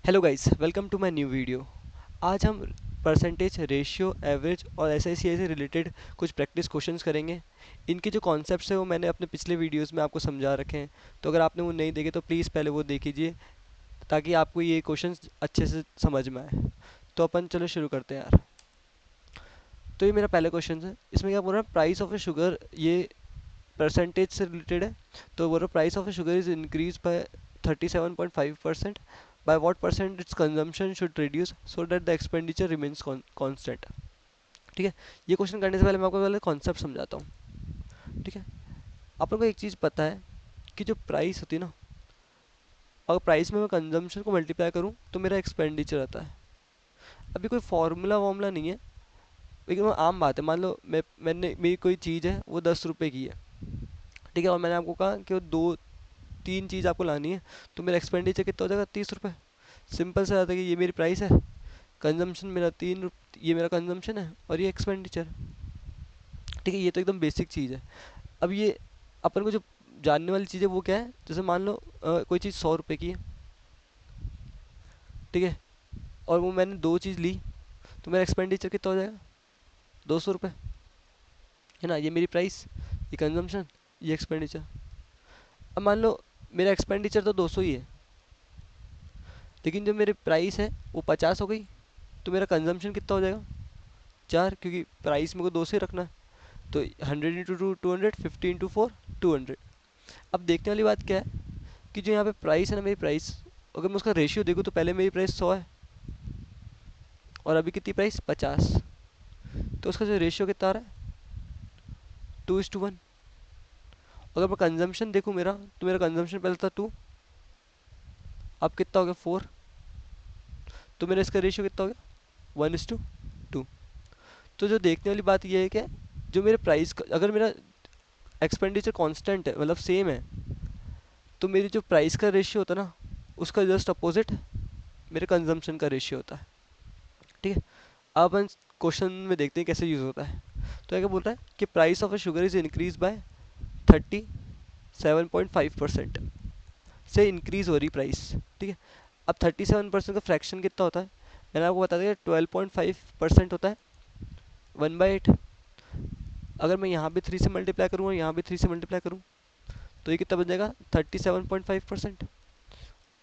Hello guys, welcome to my new video. आज हम percentage, ratio, average और एसआईसीआई से रिलेटेड कुछ प्रैक्टिस क्वेश्चंस करेंगे। इनके जो कॉन्सेप्ट्स हैं वो मैंने अपने पिछले वीडियोस में आपको समझा रखे हैं, तो अगर आपने वो नहीं देखे तो प्लीज़ पहले वो देख लीजिए ताकि आपको ये क्वेश्चंस अच्छे से समझ में आए। तो अपन चलो शुरू करते हैं यार। तो ये मेरा पहला क्वेश्चन है, इसमें क्या बोल रहा है, प्राइस ऑफ ए शुगर, ये परसेंटेज से रिलेटेड है। तो बोल रहा price of A sugar is increase by 37.5%। by what percent its consumption should reduce so that the expenditure remains constant। ठीक है, ये क्वेश्चन करने से पहले मैं आपको पहले कॉन्सेप्ट समझाता हूँ। ठीक है, आप लोगों को एक चीज़ पता है कि जो प्राइस होती है ना, अगर प्राइस में मैं कंजम्पशन को मल्टीप्लाई करूँ तो मेरा एक्सपेंडिचर आता है। अभी कोई फार्मूला वार्मूला नहीं है, लेकिन वो आम बात है। मान लो मैंने मेरी कोई चीज़ है वो 10 रुपये की है। ठीक है, और मैंने आपको कहा कि वो दो तीन चीज़ आपको लानी है, तो मेरा एक्सपेंडिचर कितना हो जाएगा, 30 रुपये। सिंपल सा आता है कि ये मेरी प्राइस है, कंजम्पशन मेरा ये मेरा कंजम्पशन है और ये एक्सपेंडिचर। ठीक है, ये तो एकदम बेसिक चीज़ है। अब ये अपन को जो जानने वाली चीज़ है वो क्या है, जैसे मान लो कोई चीज़ 100 रुपये की है। ठीक है, और वो मैंने दो चीज़ ली, तो मेरा एक्सपेंडिचर कितना हो जाएगा, 200 रुपये। है ना, ये मेरी प्राइस, ये कंजम्पशन, ये एक्सपेंडिचर। अब मान लो मेरा एक्सपेंडिचर तो 200 ही है, लेकिन जो मेरी प्राइस है वो 50 हो गई, तो मेरा कंजम्पशन कितना हो जाएगा, 4, क्योंकि प्राइस मेरे को 2 से रखना है। तो 100 इंटू 2 200, 50 इंटू 4 200। अब देखने वाली बात क्या है कि जो यहाँ पे प्राइस है ना, मेरी प्राइस, अगर मैं उसका रेशियो देखूँ तो पहले मेरी प्राइस 100 है और अभी कितनी प्राइस 50। तो उसका जो रेशियो कितना आ रहा है, 2:1। अगर मैं कंजम्पशन देखूँ मेरा, तो मेरा कंजम्पशन पहले था 2, अब कितना हो गया 4। तो मेरा इसका रेशियो कितना हो गया, 1:2। तो जो देखने वाली बात यह है कि जो मेरे प्राइस का, अगर मेरा एक्सपेंडिचर कांस्टेंट है, मतलब सेम है, तो मेरी जो प्राइस का रेशियो होता है ना, उसका जस्ट अपोजिट मेरे कंजम्पशन का रेशियो होता है। ठीक है, अब हम क्वेश्चन में देखते हैं कैसे यूज़ होता है। तो क्या बोल रहा है कि price of A sugar is increase by 37.5% से इंक्रीज हो रही प्राइस। ठीक है, अब 37% का फ्रैक्शन कितना होता है, मैंने आपको बता दिया 12.5% होता है, 1/8। अगर मैं यहाँ भी 3 से मल्टीप्लाई करूँ और यहाँ भी 3 से मल्टीप्लाई करूँ तो ये कितना बन जाएगा, 37.5%।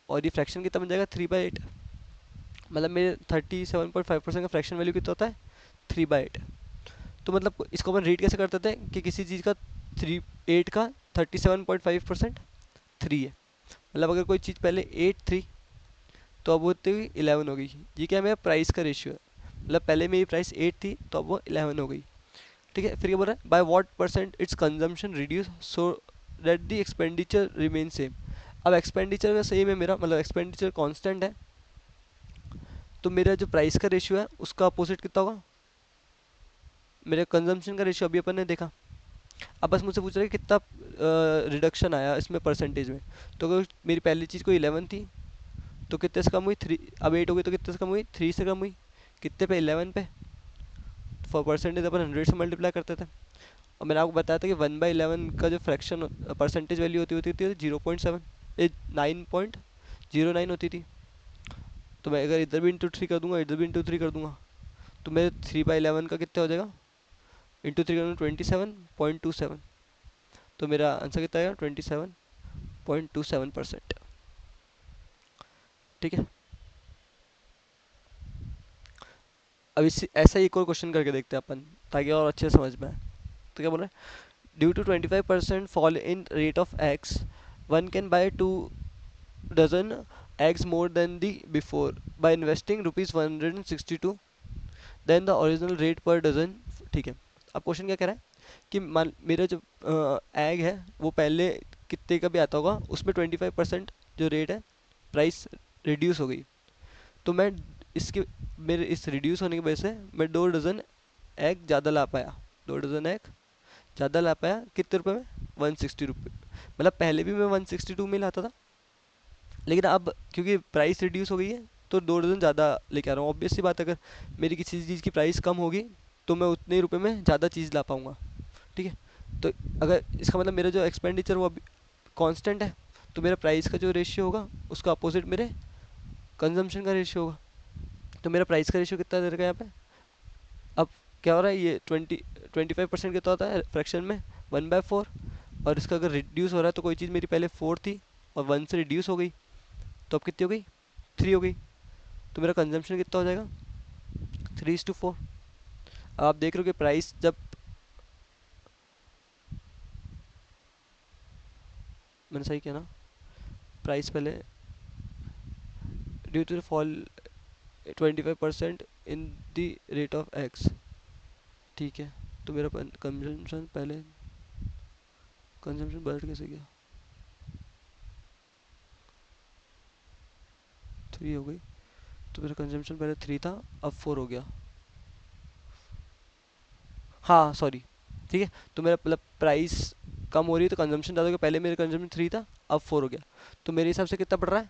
और ये फ्रैक्शन कितना बन जाएगा, 3/8। मतलब मेरे 37.5% का फ्रैक्शन वैल्यू कितना होता है, 3/8। तो मतलब इसको अपन रीड कैसे करते थे कि किसी चीज़ का 8 का 37.5% 3 है। मतलब अगर कोई चीज़ पहले 8 थी तो अब वो होती हुई 11 हो गई। ये क्या है, मेरा प्राइस का रेशियो है। मतलब पहले मेरी प्राइस 8 थी तो अब वो 11 हो गई। ठीक है, फिर क्या बोल रहा है, by what percent it's consumption reduce so that the expenditure remain same. अब एक्सपेंडिचर का सेम है मेरा, मतलब एक्सपेंडिचर कांस्टेंट है, तो मेरा जो प्राइस का रेशियो है उसका अपोजिट कितना होगा, मेरे कंजम्पशन का रेशियो। अभी अपन ने देखा। अब बस मुझसे पूछ रहा है कि कितना रिडक्शन आया इसमें परसेंटेज में। तो अगर मेरी पहली चीज़ को 11 थी तो कितने से कम हुई, 3। अब 8 हो गई तो कितने से कम हुई, 3 से कम हुई। कितने पे, 11 पे। फॉर परसेंटेज अपन 100 से मल्टीप्लाई करते थे। और मैंने आपको बताया था कि 1/11 का जो फ्रैक्शन परसेंटेज वैल्यू होती होती थी 0.7, 9.09 होती थी। तो मैं अगर इधर भी इंटू 3 कर दूंगा, इधर भी इंटू 3 कर दूंगा, तो मेरे 3/11 का कितना हो जाएगा, इंटू 3 कर दूँगा 27.27। तो मेरा आंसर कितना आएगा, 27.27%। ठीक है, अब इस ऐसा ही एक और क्वेश्चन करके देखते हैं अपन, ताकि और अच्छे से समझ में आए। तो क्या बोल रहे हैं, due to 25% fall in rate of eggs, one can buy 2 dozen eggs more than the before by investing ₹162 then the original rate per dozen। ठीक है, अब क्वेश्चन क्या कह रहा है कि मान मेरा जो एग है वो पहले कितने का भी आता होगा, उसमें 25% जो रेट है, प्राइस रिड्यूस हो गई। तो मैं इसके मेरे इस रिड्यूस होने की वजह से मैं 2 डज़न एग ज़्यादा ला पाया। 2 डज़न एग ज़्यादा ला पाया कितने रुपए में, 160 रुपये। मतलब पहले भी मैं 162 में लाता था, लेकिन अब क्योंकि प्राइस रिड्यूस हो गई है तो 2 डज़न ज़्यादा लेके आ रहा हूँ। ऑब्वियस सी बात है, अगर मेरी किसी चीज़ की प्राइस कम होगी तो मैं उतने ही रुपये में ज़्यादा चीज़ ला पाऊँगा। ठीक है, तो अगर इसका मतलब मेरा जो एक्सपेंडिचर वो अभी कांस्टेंट है, तो मेरा प्राइस का जो रेशियो होगा उसका अपोजिट मेरे कंजम्पशन का रेशियो होगा। तो मेरा प्राइस का रेशियो कितना दे रखा है यहाँ पे। अब क्या हो रहा है, ये 25% कितना होता है फ्रैक्शन में, 1/4। और इसका अगर रिड्यूस हो रहा है तो कोई चीज़ मेरी पहले 4 थी और 1 से रिड्यूस हो गई, तो अब कितनी हो गई, 3 हो गई। तो मेरा कंजम्पशन कितना हो जाएगा, 3:4। अब आप देख रहे हो कि प्राइस जब, मैंने सही किया ना, प्राइस पहले due to fall 25% in the rate of eggs, ठीक है। तो मेरा कंजम्पशन पहले, कंजम्पशन बढ़ कैसे गया, 3 हो गई। तो मेरा कंजम्पशन पहले 3 था, अब 4 हो गया। हाँ सॉरी, ठीक है। तो मेरा मतलब प्राइस कम हो रही है तो कंजम्पशन ज़्यादा हो गया, पहले मेरा कंजम्पशन 3 था, अब 4 हो गया। तो मेरे हिसाब से कितना बढ़ रहा है,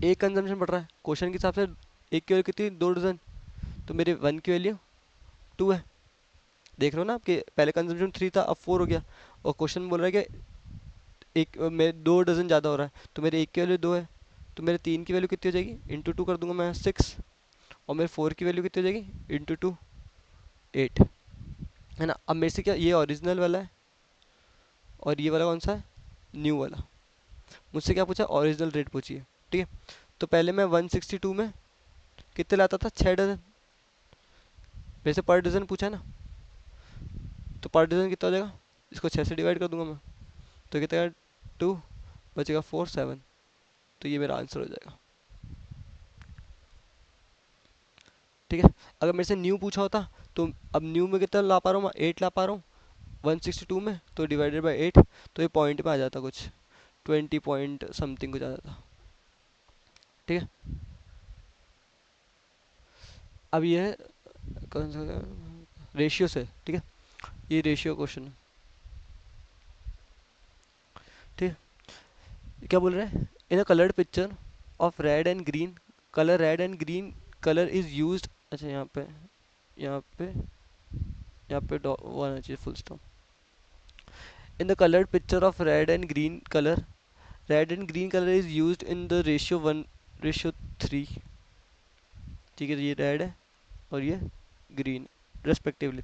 एक कंजम्पशन बढ़ रहा है। क्वेश्चन के हिसाब से एक की वैल्यू कितनी, 2 डजन। तो मेरे 1 की वैल्यू 2 है। देख रहे हो ना आपके, पहले कंजम्पशन 3 था, अब 4 हो गया। और क्वेश्चन बोल रहा है कि एक मेरे 2 डजन ज़्यादा हो रहा है, तो मेरे एक की वैल्यू 2 है। तो मेरे 3 की वैल्यू कितनी हो जाएगी, इंटू 2 कर दूंगा मैं, 6। और मेरे 4 की वैल्यू कितनी हो जाएगी, इंटू 2, 8, है ना। अब मेरे से क्या, ये ओरिजिनल वाला है और ये वाला कौन सा है, न्यू वाला। मुझसे क्या पूछा, ओरिजिनल रेट पूछी है, ठीक है। तो पहले मैं 162 में कितने लाता था, 6 डजन। वैसे पर डजन पूछा है ना, तो पर डजन कितना हो जाएगा, इसको 6 से डिवाइड कर दूंगा मैं, तो कितना, 2 बचेगा, 4, 7। तो ये मेरा आंसर हो जाएगा, ठीक है। अगर मेरे से न्यू पूछा होता तो अब न्यू में कितना ला पा रहा हूँ मैं, 8 ला पा रहा हूँ 162 में, तो डिवाइडेड बाई 8, तो ये पॉइंट में आ जाता कुछ 20 पॉइंट समथिंग कुछ आ जाता, ठीक है। अब ये है कौन सा, रेशियो से, ठीक है। ये रेशियो क्वेश्चन है, ठीक है। क्या बोल रहे हैं, in a coloured picture of red and green, colour red and green colour is used, अच्छा यहाँ पे, यहाँ पे, यहाँ पे वो आना चाहिए full stop. In the coloured picture of red and green colour, red and green colour is used in the ratio 1:3, ठीक है। ये रेड है और ये green respectively.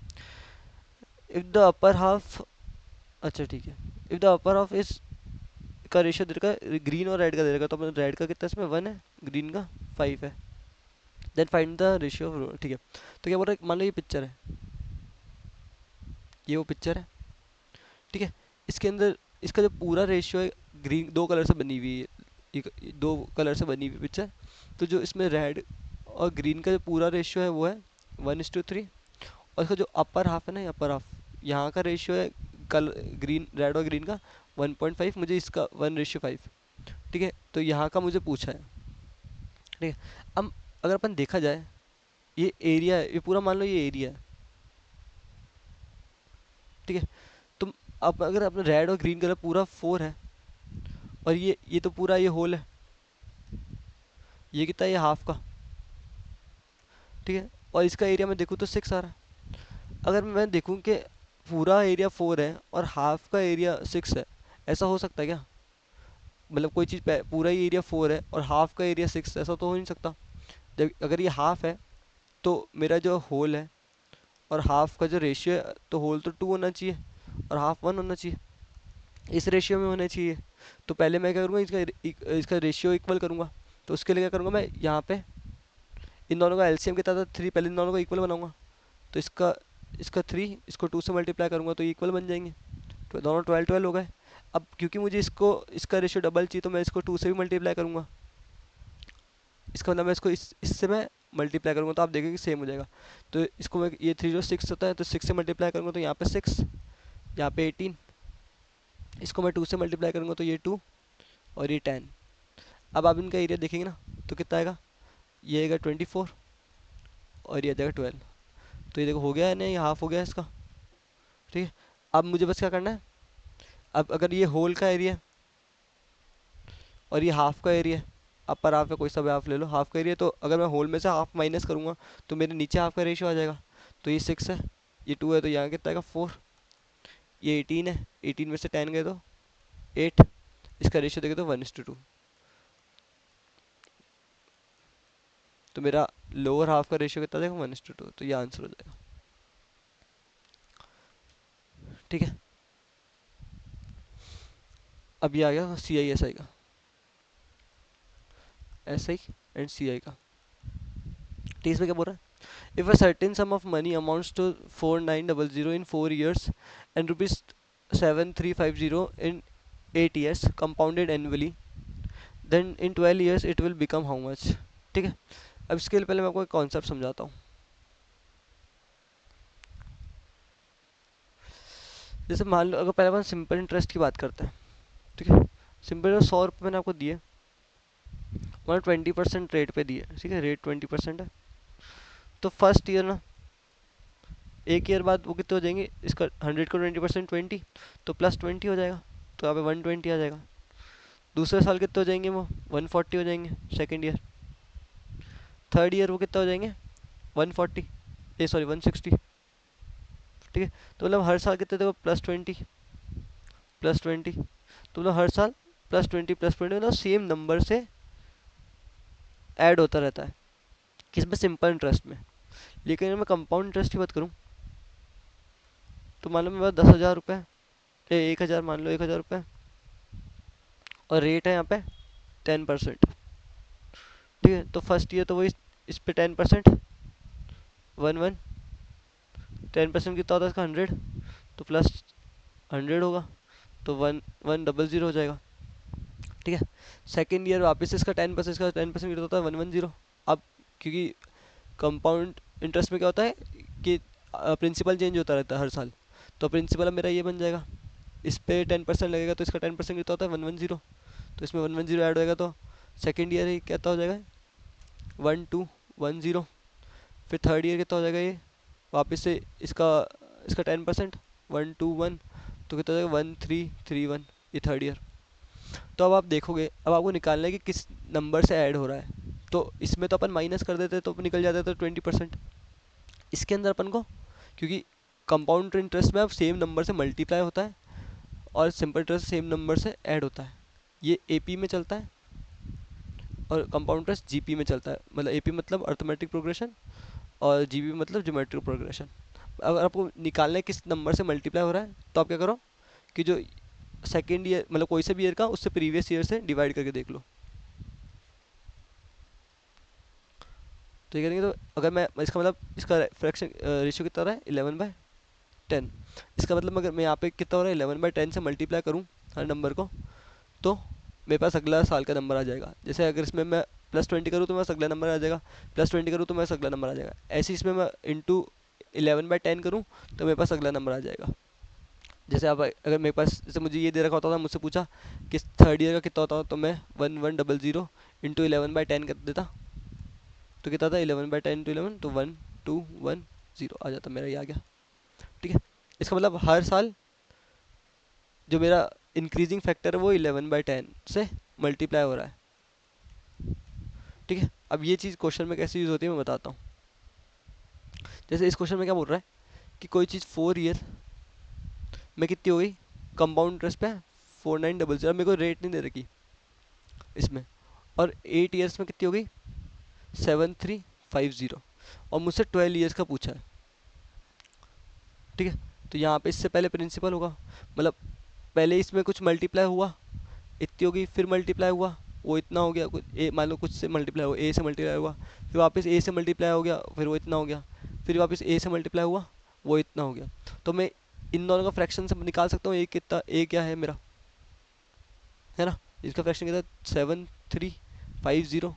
If the upper half, अच्छा ठीक है, if the upper half is का रेशियो दे रखा है, ग्रीन और रेड का दे रखा है, तो रेड का कितना इसमें 1 है, ग्रीन का 5 है। Then find the ratio of, ठीक है। तो क्या बोल रहा है, मान लो ये पिक्चर है, ये वो पिक्चर है, ठीक है। इसके अंदर इसका जो पूरा रेशियो है, ग्रीन दो कलर से बनी हुई है, दो कलर से बनी हुई पिक्चर। तो जो इसमें रेड और ग्रीन का जो पूरा रेशियो है वो है 1:3। और इसका जो अपर हाफ है ना, अपर हाफ, यहाँ का रेशियो है कल ग्रीन, रेड और ग्रीन का 1.5, मुझे इसका 1:5, ठीक है। तो यहाँ का मुझे पूछा है, ठीक है। अब अगर अपन देखा जाए, ये एरिया है, ये पूरा मान लो ये एरिया है, ठीक है। तुम अब अगर अपना रेड और ग्रीन कलर पूरा 4 है, और ये तो पूरा ये होल है, ये कितना है, ये हाफ का, ठीक है। और इसका एरिया मैं देखूँ तो 6 आ रहा है। अगर मैं देखूँ कि पूरा एरिया 4 है और हाफ का एरिया 6 है, ऐसा हो सकता है क्या, मतलब कोई चीज़ पूरा ही एरिया 4 है और हाफ का एरिया 6, ऐसा तो हो नहीं सकता। जब अगर ये हाफ है तो मेरा जो होल है और हाफ का जो रेशियो है, तो होल तो 2 होना चाहिए और हाफ 1 होना चाहिए, इस रेशियो में होना चाहिए। तो पहले मैं क्या करूँगा, इसका रेशियो इक्वल करूँगा। तो उसके लिए क्या करूँगा, मैं यहाँ पे इन दोनों का एलसीएम कितना था, 3, पहले इन दोनों को इक्वल बनाऊंगा। तो इसका इसका 3, इसको 2 से मल्टीप्लाई करूँगा तो ये इक्वल बन जाएंगे, तो दोनों 12 हो गए। अब क्योंकि मुझे इसको इसका रेशियो डबल चाहिए, तो मैं इसको 2 से भी मल्टीप्लाई करूँगा। इसका मतलब मैं इसको इससे मैं मल्टीप्लाई करूँगा, तो आप देखेंगे सेम हो जाएगा। तो इसको मैं, ये 3 जो 6 होता है, तो 6 से मल्टीप्लाई करूँगा तो यहाँ पे 6, यहाँ पे 18। इसको मैं 2 से मल्टीप्लाई करूँगा तो ये 2 और ये 10। अब आप इनका एरिया देखेंगे ना, तो कितना आएगा, ये आएगा 24 और ये आ जाएगा 12। तो ये देखो हो गया है ना, ये हाफ हो गया है इसका, ठीक है। अब मुझे बस क्या करना है, अब अगर ये होल का एरिया है और ये हाफ का एरिया है, अपर हाफ है, कोई सा भी हाफ ले लो, हाफ का एरिया, तो अगर मैं होल में से हाफ माइनस करूँगा तो मेरे नीचे हाफ का रेशियो आ जाएगा। तो ये 6 है, ये 2 है, तो यहाँ कितना आएगा 4, ये 18 है, 18 में से 10 गए तो 8, इसका रेशियो देखे तो 1:2। तो मेरा लोअर हाफ का रेशियो कितना आ जाएगा 1:2, तो ये आंसर हो जाएगा। ठीक है, अब ये आ गया सी आई एस आई का, एस आई एंड सी आई का। ठीक है, इसमें क्या बोल रहा है, if a certain sum of money amounts to 4900 in 4 years and rupees 7350 in 8 years compounded annually, then in 12 years it will become how much। ठीक है, अब इसके लिए पहले मैं आपको एक कॉन्सेप्ट समझाता हूँ। जैसे मान लो, अगर पहले अपन सिंपल इंटरेस्ट की बात करते हैं, ठीक है, सिंपल इंटरेस्ट 100 रुपये मैंने आपको दिए, मैंने 20% रेट पे दिए, ठीक है, रेट 20% है। तो फर्स्ट ईयर ना, एक ईयर बाद वो कितने हो जाएंगे, इसका 100 का 20% 20, तो +20 हो जाएगा, तो यहाँ पे 120 आ जाएगा। दूसरे साल कितने हो जाएंगे वो, 140 हो जाएंगे सेकेंड ईयर। थर्ड ईयर वो कितना हो जाएंगे, 140, ए सॉरी 160। ठीक है, तो मतलब हर साल कितने देखो, +20 तो मतलब हर साल +20 मतलब सेम नंबर से ऐड होता रहता है, किसमें, सिंपल इंटरेस्ट में। लेकिन अगर मैं कंपाउंड इंटरेस्ट की बात करूँ, तो मान लो मेरे पास 10,000 रुपये, 1,000 मान लो, 1,000 रुपये, और रेट है यहाँ पे 10%। ठीक है, तो फर्स्ट ईयर तो वही, इस पे 10%, 1 1, 10% कितना होता है इसका, 100, तो +100 होगा, तो 1 1 0 0 हो जाएगा। ठीक है, सेकेंड ईयर वापस इसका 10%, इसका 10% कितना होता है, 1 1 0। अब क्योंकि कंपाउंड इंटरेस्ट में क्या होता है कि प्रिंसिपल चेंज होता रहता है हर साल, तो प्रिंसिपल मेरा ये बन जाएगा, इस पे 10% लगेगा, तो इसका 10% कितना होता है, 1 1 0, तो इसमें 1 1 0 ऐड होएगा, तो सेकेंड ईयर ही कितना हो जाएगा, 1 2 1 0। फिर थर्ड ईयर कितना हो जाएगा ये, वापस से इसका इसका 10%, 1 2 1, तो कितना हो जाएगा, 1 3 3 1, ये थर्ड ईयर। तो अब आप देखोगे, अब आपको निकालना है कि किस नंबर से ऐड हो रहा है। तो इसमें तो अपन माइनस कर देते तो निकल जाता तो 20%। इसके अंदर अपन को, क्योंकि कंपाउंड इंटरेस्ट में अब सेम नंबर से मल्टीप्लाई होता है और सिंपल इंटरेस्ट सेम नंबर से ऐड होता है, ये एपी में चलता है और कंपाउंड इंटरेस्ट जीपी में चलता है। मतलब एपी मतलब अर्थमेटिक प्रोग्रेशन और जीपी मतलब ज्योमेट्रिक प्रोग्रेशन। अगर आपको निकालना है किस नंबर से मल्टीप्लाई हो रहा है, तो आप क्या करो कि जो सेकेंड ईयर मतलब कोई से भी ईयर का, उससे प्रीवियस ईयर से डिवाइड करके देख लो। तो ये करेंगे, तो अगर मैं इसका मतलब इसका फ्रैक्शन रेशियो कितना रहा है, 11/10। इसका मतलब अगर मैं यहाँ पे कितना हो रहा है, 11/10 से मल्टीप्लाई करूँ हर नंबर को, तो मेरे पास अगला साल का नंबर आ जाएगा। जैसे अगर इसमें मैं +20 करूँ तो मेरे पास अगला नंबर आ जाएगा, +20 करूँ तो मेरे पास अगला नंबर आ जाएगा। ऐसे इसमें मैं इंटू 11/10 करूँ तो मेरे पास अगला नंबर आ जाएगा। जैसे अब अगर मेरे पास, जैसे मुझे ये दे रखा होता था, मुझसे पूछा कि थर्ड ईयर का कितना होता, तो मैं 1 1 0 0 इंटू 11/10 कर देता, तो कितना था, 11/10 इंटू 11, तो 1 2 1 0 आ जाता, मेरा ये आ गया। ठीक है, इसका मतलब हर साल जो मेरा इंक्रीजिंग फैक्टर है वो 11/10 से मल्टीप्लाई हो रहा है। ठीक है, अब ये चीज़ क्वेश्चन में कैसे यूज़ होती है मैं बताता हूँ। जैसे इस क्वेश्चन में क्या बोल रहा है कि कोई चीज़ 4 ईयर में कितनी हो गई, कंपाउंड इंटरेस्ट पे 4900, मेरे को रेट नहीं दे रखी इसमें, और 8 ईयर्स में कितनी हो गई, 7350, और मुझसे 12 ईयर्स का पूछा है। ठीक है, तो यहाँ पे इससे पहले प्रिंसिपल होगा, मतलब पहले इसमें कुछ मल्टीप्लाई हुआ, इतनी होगी, फिर मल्टीप्लाई हुआ, वो इतना हो गया, कुछ ए मान लो कुछ से मल्टीप्लाई हुआ, ए से मल्टीप्लाई हुआ, फिर वापस ए से मल्टीप्लाई हो गया, फिर वो इतना हो गया, फिर वापस ए से मल्टीप्लाई हुआ, वो इतना हो गया। तो मैं इन दोनों का फ्रैक्शन से निकाल सकता हूँ, ए कितना, ए क्या है मेरा, है ना, इसका फ्रैक्शन कितना, 7350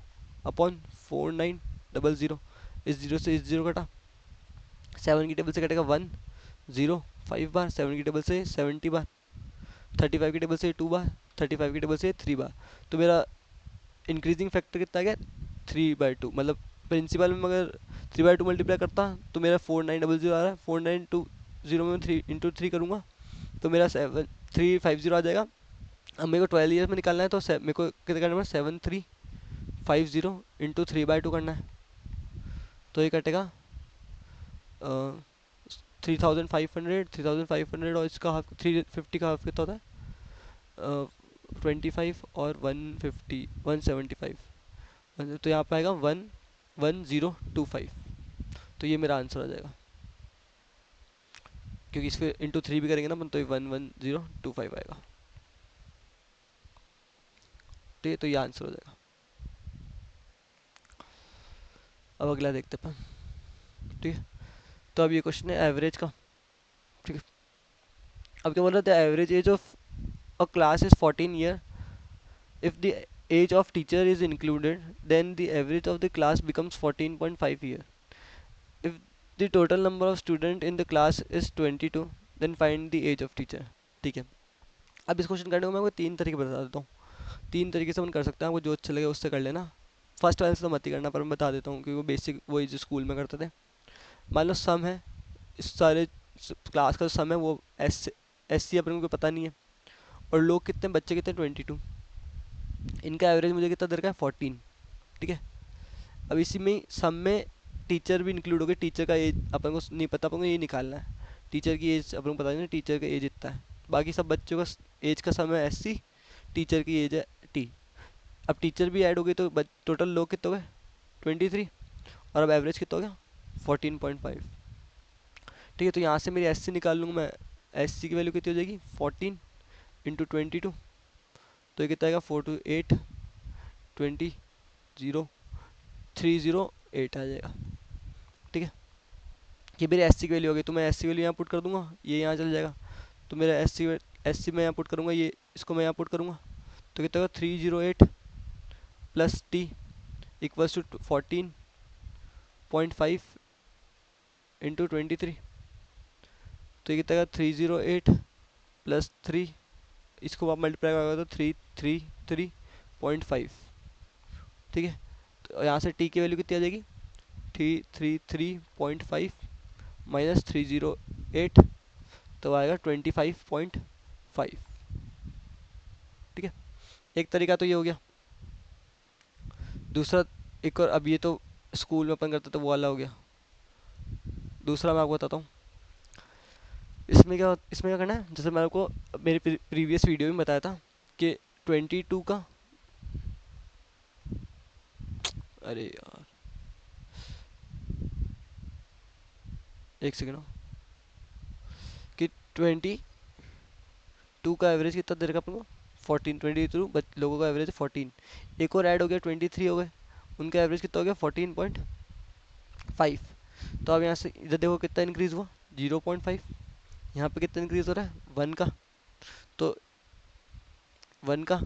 अपॉन 4900। इस जीरो से इस जीरो कटा, 7 की टेबल से कटेगा 1 0 5 बार, 7 की टेबल से 70 बार, 35 की टेबल से 2 बार, 35 की टेबल से 3 बार। तो मेरा इंक्रीजिंग फैक्टर कितना आ गया, 3/2। मतलब प्रिंसिपल में अगर 3/2 मल्टीप्लाई करता तो मेरा 4900 आ रहा है, 4920 में 3 × 3 करूँगा तो मेरा 7350 आ जाएगा। अब मेरे को 12 ईयर्स में निकालना है, तो मेरे को कितना करना है, 7350 इंटू 3/2 करना है, तो ये कटेगा 3500 और इसका हाफ 350 का हाफ कितना होता है, 25 और 150 175, तो यहाँ पे आएगा 1025। तो ये मेरा आंसर आ जाएगा, क्योंकि इस पे इंटू 3 भी करेंगे ना अपन, तो ये 11025 आएगा। ठीक है, तो ये आंसर हो जाएगा। अब अगला देखते हैं अपन। ठीक है, तो अब ये क्वेश्चन है एवरेज का। ठीक है, अब क्या बोल रहा था, average age of a class is 14 year. If the age of teacher is included then the average of the class becomes 14.5 year. If the total number of student in the class is 22 then find the age of teacher. ठीक है, अब इस question करने को मैं आपको 3 तरीके बता देता हूँ। 3 तरीके से अपन कर सकते हैं, आपको जो अच्छा लगे उससे कर लेना। फर्स्ट वाले से तो मत ही करना, पर मैं बता देता हूँ क्योंकि वो बेसिक वही जो स्कूल में करते थे। मान लो सम है, इस सारे क्लास का जो सम है वो एस सी अपन को पता नहीं है, और लोग कितने, बच्चे कितने, 22। इनका एवरेज मुझे कितना दे रखा है, 14। ठीक है, अब इसी में सम में टीचर भी इंक्लूड हो गए। टीचर का एज अपन को नहीं पता, अपन को ये निकालना है। टीचर की एज अपन को पता नहीं, टीचर का एज इतना है। बाकी सब बच्चों का एज का सम है एस सी, टीचर की एज है टी। अब टीचर भी ऐड हो गई तो टोटल लोग कितने हो गए, 23। और अब एवरेज कितना हो गया, 14.5। ठीक है, तो यहाँ से मेरी एस सी निकाल लूँगा मैं। एस सी की वैल्यू कितनी हो जाएगी, 14 इंटू 22। तो ये कितना आएगा, 428 20 0 308 आ जाएगा। ठीक है, ये मेरी एस सी की वैल्यू हो गई। तो मैं एस सी वैल्यू यहाँ पुट कर दूंगा, ये यहाँ चल जाएगा। तो मेरा एस सी मैं यहाँ पुट करूँगा, ये इसको मैं यहाँ पुट करूँगा। तो कितना होगा, 308 plus T equals to 14.5 into 23। तो ये कितना होगा, 308 प्लस 3, इसको आप मल्टीप्लाई करोगे तो 333.5। ठीक है, तो यहाँ से टी की वैल्यू कितनी आ जाएगी, 333.5 माइनस 308, तो आएगा 25.5। ठीक है, एक तरीका तो ये हो गया। दूसरा, एक और, अब ये तो स्कूल में अपन करते तो वो वाला हो गया। दूसरा मैं आपको बताता हूँ। इसमें क्या करना है, जैसे मैंने आपको मेरे प्रीवियस वीडियो में बताया था कि 22 का, अरे यार एक सेकेंड, कि 22 का एवरेज कितना दे रखा अपन को, 14। 22 लोगों का एवरेज 14, एक और ऐड हो गया 23 हो गए, उनका एवरेज कितना हो गया, 14.5। तो अब यहाँ से इधर देखो कितना इंक्रीज हुआ, 0.5। यहाँ पे कितना इंक्रीज हो रहा है, 1 का। तो 1 का,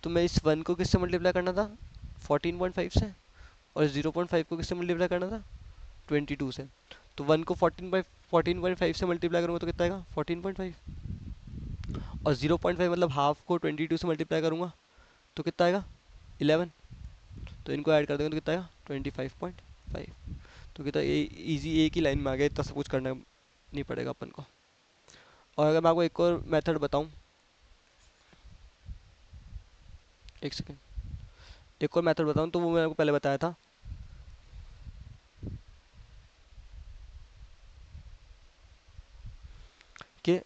तो मैं इस 1 को किससे मल्टीप्लाई करना था, 14.5 से। और 0.5 को किससे मल्टीप्लाई करना था, 22 से। तो 1 को 14.5 से मल्टीप्लाई करूँगा तो कितना आएगा, 14.5। और 0.5 मतलब हाफ को 22 से मल्टीप्लाई करूँगा तो कितना आएगा, 11। तो इनको ऐड कर देंगे तो कितना आएगा, 25.5। तो कितना ईजी, एक ही लाइन में आ गया, इतना सब कुछ करना नहीं पड़ेगा अपन को। और अगर मैं आपको एक और मेथड बताऊँ, एक सेकेंड, एक और मेथड बताऊँ, तो वो मैंने आपको पहले बताया था कि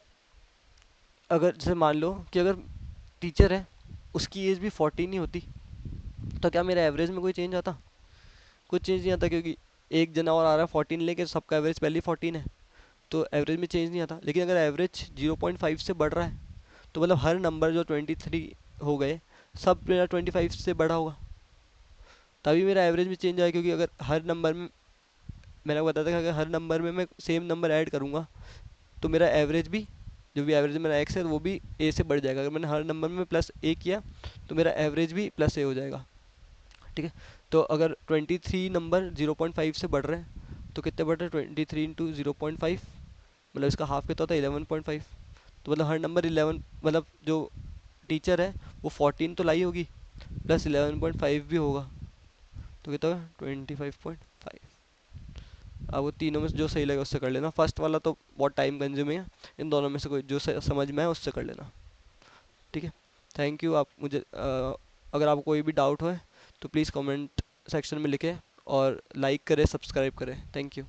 अगर जैसे मान लो कि अगर टीचर है, उसकी एज भी 14 ही होती, तो क्या मेरा एवरेज में कोई चेंज आता, कुछ चेंज नहीं आता, क्योंकि एक जना और आ रहा है 14 लेके, सबका एवरेज पहले ही 14 है, तो एवरेज में चेंज नहीं आता। लेकिन अगर एवरेज 0.5 से बढ़ रहा है, तो मतलब हर नंबर जो 23 हो गए, सब मेरा 25 से बढ़ा होगा, तभी मेरा एवरेज में चेंज आएगा। क्योंकि अगर हर नंबर में, मैंने आपको बताया था कि अगर हर नंबर में मैं सेम नंबर ऐड करूँगा, तो मेरा एवरेज भी, जो भी एवरेज मेरा एक्स है वो भी ए से बढ़ जाएगा। अगर मैंने हर नंबर में प्लस ए किया, तो मेरा एवरेज भी प्लस ए हो जाएगा। ठीक है, तो अगर 23 नंबर 0.5 से बढ़ रहे हैं, तो कितने बढ़ रहे हैं, 23 इंटू 0.5, मतलब इसका हाफ कितना होता है, 11.5। तो मतलब हर नंबर 11, मतलब जो टीचर है वो 14 तो लाई होगी, प्लस 11.5 भी होगा, तो कितना होगा, 25.5। अब वो तीनों में से जो सही लगे उससे कर लेना। फर्स्ट वाला तो बहुत टाइम कंज्यूमिंग है, इन दोनों में से कोई जो समझ में आए उससे कर लेना। ठीक है, थैंक यू। आप मुझे अगर आपको कोई भी डाउट हो तो प्लीज़ कमेंट सेक्शन में लिखें, और लाइक करें, सब्सक्राइब करें। Thank you.